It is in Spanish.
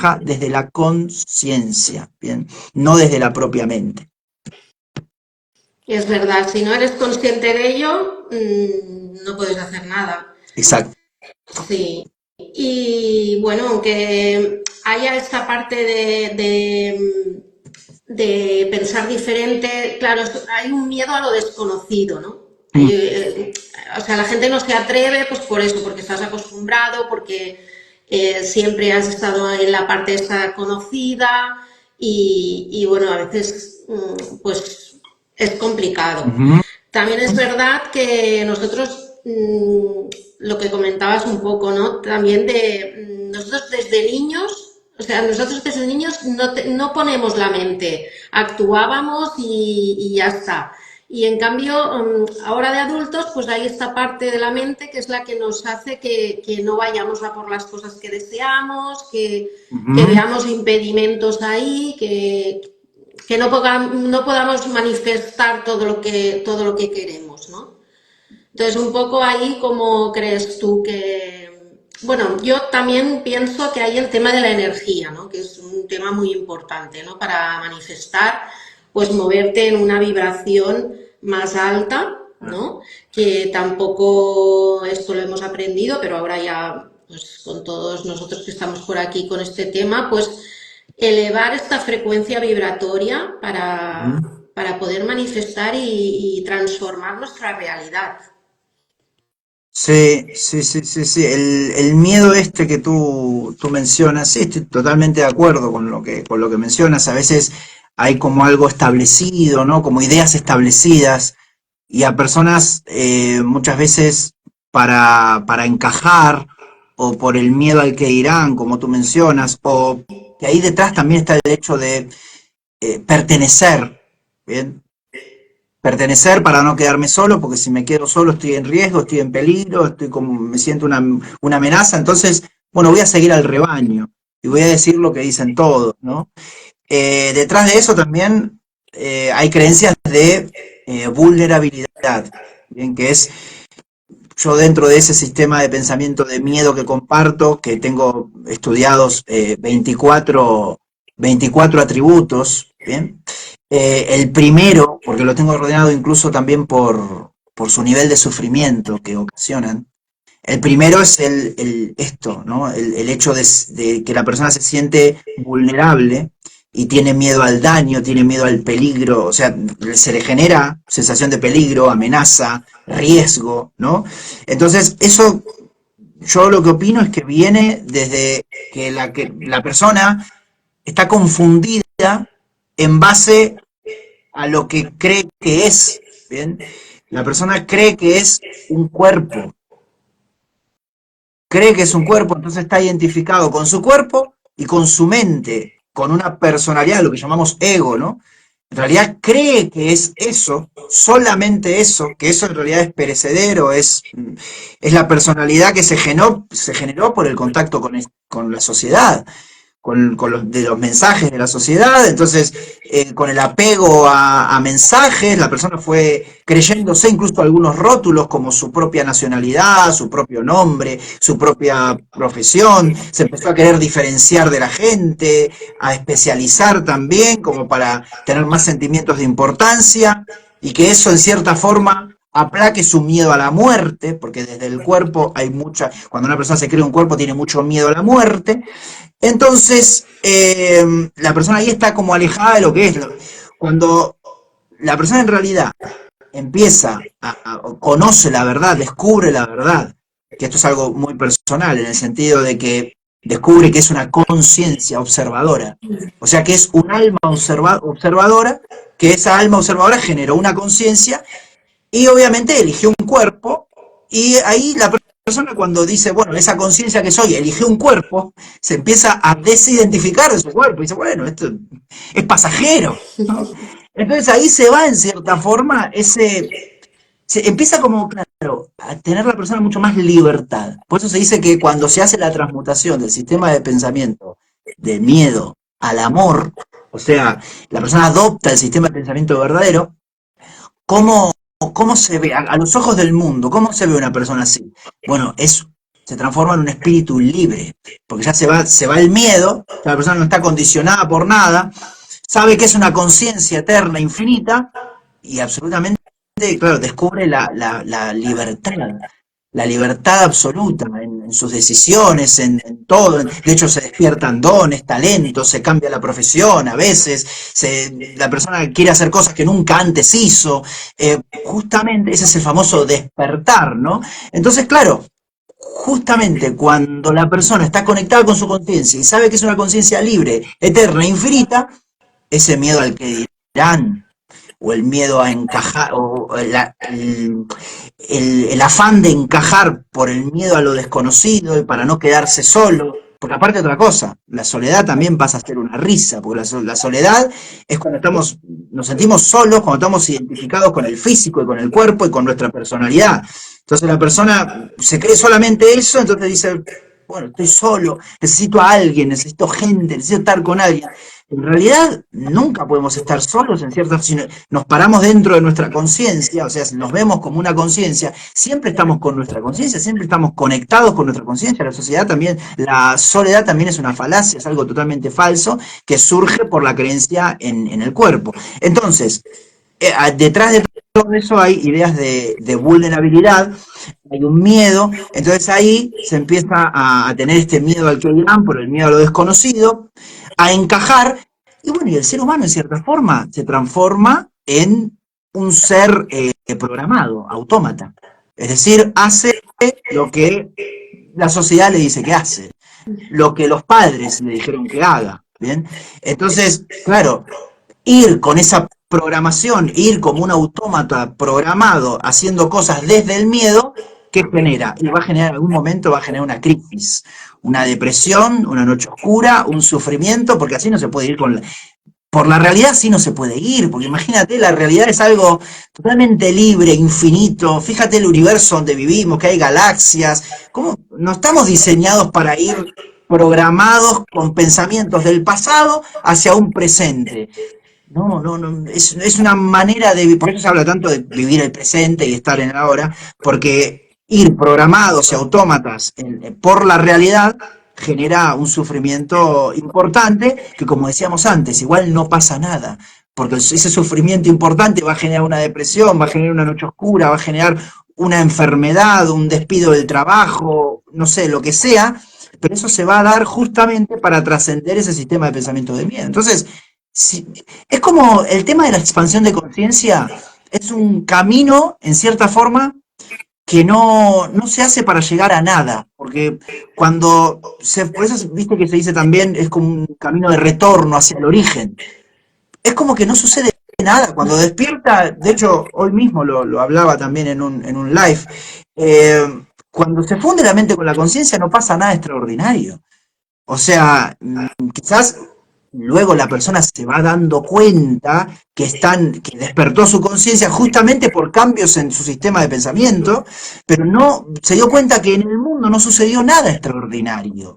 trabaja desde la conciencia, ¿bien? No desde la propia mente. Es verdad, si no eres consciente de ello, no puedes hacer nada. Exacto. Sí. Y bueno, aunque haya esta parte de pensar diferente, claro, hay un miedo a lo desconocido, ¿no? Mm. O sea, la gente no se atreve, pues por eso, porque estás acostumbrado, porque siempre has estado en la parte esta conocida y bueno, a veces pues es complicado. Ujú. También es verdad que nosotros, lo que comentabas un poco, ¿no? También nosotros desde niños, o sea, nosotros desde niños no ponemos la mente, actuábamos y ya está. Y en cambio, ahora de adultos, pues hay esta parte de la mente que es la que nos hace que no vayamos a por las cosas que deseamos, que Ujú. veamos impedimentos ahí, que no podamos manifestar todo lo que queremos, ¿no? Entonces, un poco ahí, ¿cómo crees tú que...? Bueno, yo también pienso que hay el tema de la energía, ¿no? Que es un tema muy importante, ¿no? Para manifestar, pues moverte en una vibración más alta, ¿no? Que tampoco esto lo hemos aprendido, pero ahora ya, pues con todos nosotros que estamos por aquí con este tema, pues elevar esta frecuencia vibratoria Ujú. para poder manifestar y transformar nuestra realidad. Sí, sí, sí, sí, sí. El miedo este que tú mencionas, sí, estoy totalmente de acuerdo con lo que mencionas. A veces hay como algo establecido, ¿no? Como ideas establecidas, y a personas muchas veces para encajar, o por el miedo al que dirán, como tú mencionas, o que ahí detrás también está el hecho de pertenecer, ¿bien? Pertenecer para no quedarme solo, porque si me quedo solo estoy en riesgo, estoy en peligro, estoy como, me siento una amenaza, entonces, bueno, voy a seguir al rebaño y voy a decir lo que dicen todos, ¿no? Detrás de eso también hay creencias de vulnerabilidad, bien, que es yo dentro de ese sistema de pensamiento de miedo que comparto, que tengo estudiados 24 atributos, ¿bien? El primero, porque lo tengo ordenado incluso también por su nivel de sufrimiento que ocasionan. El primero es esto, ¿no? El hecho de que la persona se siente vulnerable y tiene miedo al daño, tiene miedo al peligro, o sea, se le genera sensación de peligro, amenaza, riesgo, ¿no? Entonces, eso yo lo que opino es que viene desde que la persona está confundida en base a lo que cree que es, ¿bien? La persona cree que es un cuerpo, cree que es un cuerpo, entonces está identificado con su cuerpo y con su mente, con una personalidad, lo que llamamos ego, ¿no? En realidad cree que es eso, solamente eso, que eso en realidad es perecedero, es la personalidad que se generó por el contacto con la sociedad, con de los mensajes de la sociedad, entonces con el apego a mensajes, la persona fue creyéndose incluso algunos rótulos como su propia nacionalidad, su propio nombre, su propia profesión, se empezó a querer diferenciar de la gente, a especializar también como para tener más sentimientos de importancia y que eso en cierta forma aplaque su miedo a la muerte, porque desde el cuerpo hay mucha, cuando una persona se cree un cuerpo tiene mucho miedo a la muerte, entonces, la persona ahí está como alejada de lo que es. Cuando la persona en realidad empieza conoce la verdad, descubre la verdad, que esto es algo muy personal, en el sentido de que descubre que es una conciencia observadora. O sea, que es un alma observadora, que esa alma observadora generó una conciencia y obviamente eligió un cuerpo, y ahí la persona cuando dice, bueno, esa conciencia que soy, eligió un cuerpo, se empieza a desidentificar de su cuerpo, y dice, bueno, esto es pasajero, ¿no? Entonces ahí se va en cierta forma se empieza como, claro, a tener la persona mucho más libertad. Por eso se dice que cuando se hace la transmutación del sistema de pensamiento de miedo al amor, o sea, la persona adopta el sistema de pensamiento verdadero, ¿cómo, cómo se ve a los ojos del mundo? ¿Cómo se ve una persona así? Bueno, es se transforma en un espíritu libre, porque ya se va el miedo, la persona no está condicionada por nada, sabe que es una conciencia eterna, infinita, y absolutamente, claro, descubre la libertad absoluta en sus decisiones, en todo. De hecho, se despiertan dones, talentos, se cambia la profesión a veces, la persona quiere hacer cosas que nunca antes hizo. Justamente ese es el famoso despertar, ¿no? Entonces, claro, justamente cuando la persona está conectada con su conciencia y sabe que es una conciencia libre, eterna, infinita, ese miedo al que dirán, o el miedo a encajar, o el afán de encajar por el miedo a lo desconocido y para no quedarse solo. Porque aparte otra cosa, la soledad también pasa a ser una risa, porque la soledad es cuando nos sentimos solos, cuando estamos identificados con el físico y con el cuerpo y con nuestra personalidad. Entonces la persona se cree solamente eso, entonces dice, bueno, estoy solo, necesito a alguien, necesito gente, necesito estar con alguien. En realidad nunca podemos estar solos en ciertas, si nos paramos dentro de nuestra conciencia, o sea, si nos vemos como una conciencia, siempre estamos con nuestra conciencia, siempre estamos conectados con nuestra conciencia. La sociedad también, la soledad también es una falacia, es algo totalmente falso que surge por la creencia en el cuerpo. Entonces, detrás de todo eso hay ideas de vulnerabilidad, hay un miedo, entonces ahí se empieza a tener este miedo al que dirán, por el miedo a lo desconocido, a encajar, y bueno, y el ser humano en cierta forma se transforma en un ser programado, autómata. Es decir, hace lo que la sociedad le dice que hace, lo que los padres le dijeron que haga, ¿bien? Entonces, claro, ir con esa programación, ir como un autómata programado, haciendo cosas desde el miedo, ¿qué genera? Y va a generar, en algún momento va a generar una crisis, una depresión, una noche oscura, un sufrimiento, porque así no se puede ir por la realidad sí no se puede ir, porque imagínate, la realidad es algo totalmente libre, infinito, fíjate el universo donde vivimos, que hay galaxias, ¿cómo? No estamos diseñados para ir programados con pensamientos del pasado hacia un presente. No, no, no, es una manera de, por eso se habla tanto de vivir el presente y estar en el ahora, porque ir programados y autómatas por la realidad genera un sufrimiento importante que, como decíamos antes, igual no pasa nada, porque ese sufrimiento importante va a generar una depresión, va a generar una noche oscura, va a generar una enfermedad, un despido del trabajo, no sé, lo que sea, pero eso se va a dar justamente para trascender ese sistema de pensamiento de miedo. Entonces, sí, es como el tema de la expansión de conciencia, es un camino, en cierta forma, que no se hace para llegar a nada, porque por eso viste que se dice también, es como un camino de retorno hacia el origen. Es como que no sucede nada, cuando despierta, de hecho, hoy mismo lo hablaba también en un live, cuando se funde la mente con la conciencia no pasa nada extraordinario. O sea, quizás luego la persona se va dando cuenta que despertó su conciencia justamente por cambios en su sistema de pensamiento, pero no se dio cuenta que en el mundo no sucedió nada extraordinario.